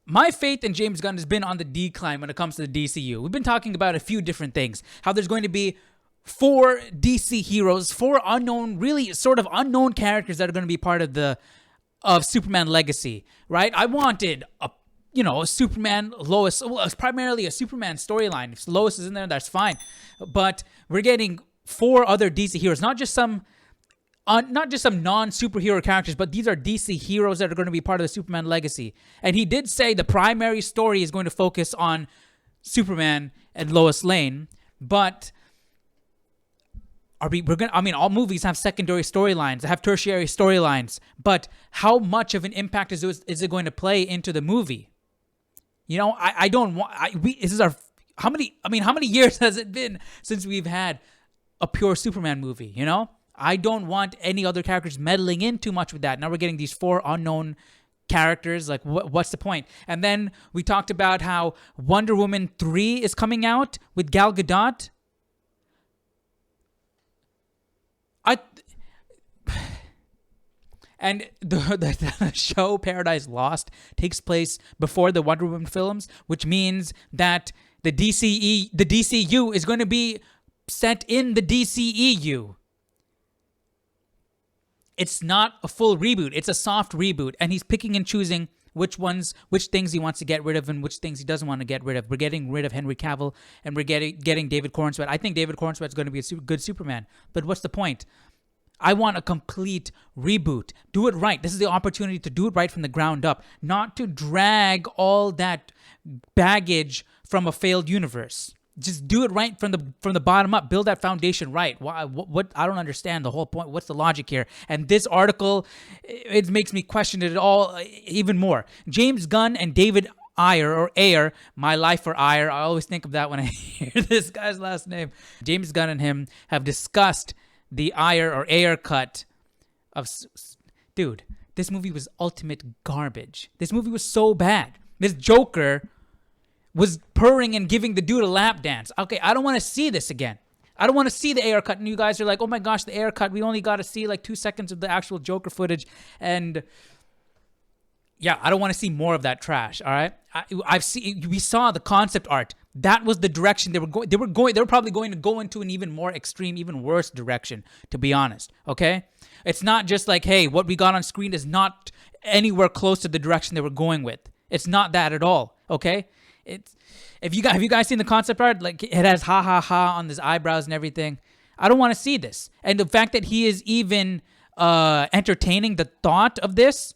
my faith in James Gunn has been on the decline when it comes to the DCU. We've been talking about a few different things. How there's going to be 4 DC heroes, 4 unknown, really sort of unknown characters that are going to be part of Superman Legacy, right? I wanted a Superman, Lois. Well, it's primarily a Superman storyline. If Lois is in there, that's fine. But we're getting 4 other DC heroes, not just some non-superhero characters, but these are DC heroes that are going to be part of the Superman Legacy. And he did say the primary story is going to focus on Superman and Lois Lane, but all movies have secondary storylines, have tertiary storylines, but how much of an impact is it going to play into the movie? How many years has it been since we've had a pure Superman movie, I don't want any other characters meddling in too much with that. Now we're getting these 4 unknown characters. Like, what's the point? And then we talked about how Wonder Woman 3 is coming out with Gal Gadot. And the show Paradise Lost takes place before the Wonder Woman films, which means that the DCU is going to be set in the DCEU. It's not a full reboot. It's a soft reboot. And he's picking and choosing which things he wants to get rid of and which things he doesn't want to get rid of. We're getting rid of Henry Cavill and we're getting David Cornsweet. I think David Cornsweet is going to be a good Superman. But what's the point? I want a complete reboot. Do it right. This is the opportunity to do it right from the ground up, not to drag all that baggage from a failed universe. Just do it right from the bottom up. Build that foundation right. What I don't understand the whole point. What's the logic here? And this article, it makes me question it all even more. James Gunn and David Ayer, My Life for Ayer. I always think of that when I hear this guy's last name. James Gunn and him have discussed the Ayer cut of... Dude, this movie was ultimate garbage. This movie was so bad. This Joker was purring and giving the dude a lap dance. Okay, I don't want to see this again. I don't want to see the Ayer cut. And you guys are like, oh my gosh, the Ayer cut. We only got to see like 2 seconds of the actual Joker footage. And yeah, I don't want to see more of that trash. All right, we saw the concept art. That was the direction they were going. They were probably going to go into an even more extreme, even worse direction, to be honest. Okay, it's not just like, hey, what we got on screen is not anywhere close to the direction they were going with. It's not that at all. Okay. Have you guys seen the concept art? Like, it has ha ha ha on his eyebrows and everything. I don't want to see this. And the fact that he is even entertaining the thought of this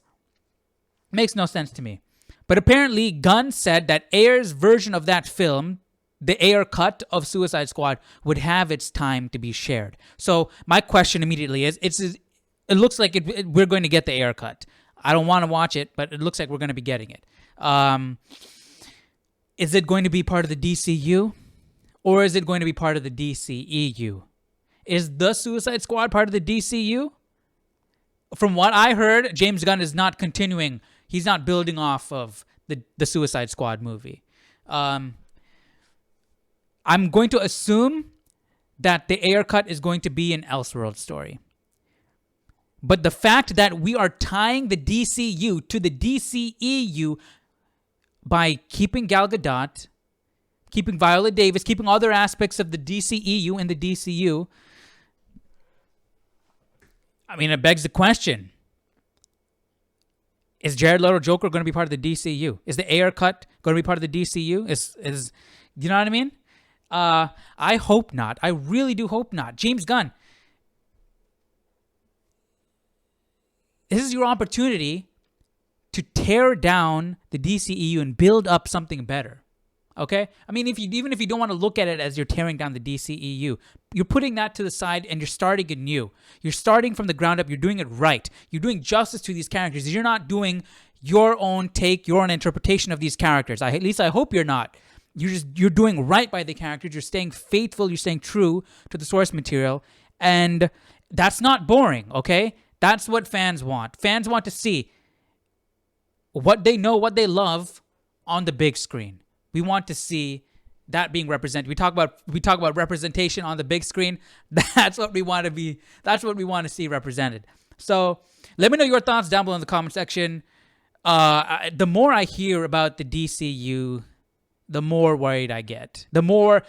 makes no sense to me. But apparently Gunn said that Ayer's version of that film, the Ayer cut of Suicide Squad, would have its time to be shared. So my question immediately is, it looks like we're going to get the Ayer cut. I don't want to watch it, but it looks like we're going to be getting it. Is it going to be part of the DCU? Or is it going to be part of the DCEU? Is the Suicide Squad part of the DCU? From what I heard, James Gunn is not continuing. He's not building off of the Suicide Squad movie. I'm going to assume that the Ayer cut is going to be an Elseworld story. But the fact that we are tying the DCU to the DCEU by keeping Gal Gadot, keeping Viola Davis, keeping other aspects of the DCEU in the DCU, I mean, it begs the question. Is Jared Leto Joker going to be part of the DCU? Is the Ayer cut going to be part of the DCU? Is you know what I mean? I hope not. I really do hope not. James Gunn, this is your opportunity to tear down the DCEU and build up something better. Okay? I mean, even if you don't want to look at it as you're tearing down the DCEU, you're putting that to the side and you're starting anew. You're starting from the ground up. You're doing it right. You're doing justice to these characters. You're not doing your own take, your own interpretation of these characters. At least I hope you're not. You're doing right by the characters. You're staying faithful. You're staying true to the source material. And that's not boring, okay? That's what fans want. Fans want to see what they know, what they love on the big screen. We want to see that being represented. We talk about representation on the big screen. That's what we want to be. That's what we want to see represented. So let me know your thoughts down below in the comment section. The more I hear about the DCU, the more worried I get. The more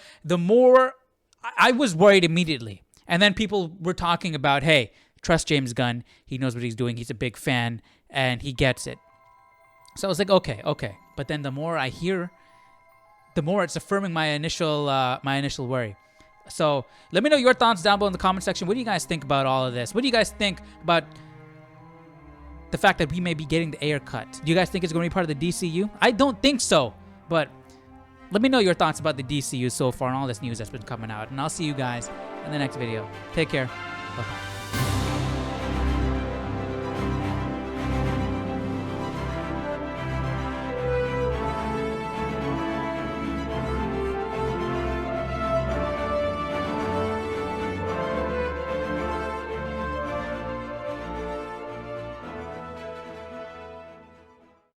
I was worried immediately. And then people were talking about, hey, trust James Gunn. He knows what he's doing. He's a big fan and he gets it. So I was like, okay. But then the more I hear, the more it's affirming my initial worry. So let me know your thoughts down below in the comment section. What do you guys think about all of this? What do you guys think about the fact that we may be getting the Ayer cut? Do you guys think it's going to be part of the DCU? I don't think so. But let me know your thoughts about the DCU so far and all this news that's been coming out. And I'll see you guys in the next video. Take care. Bye-bye.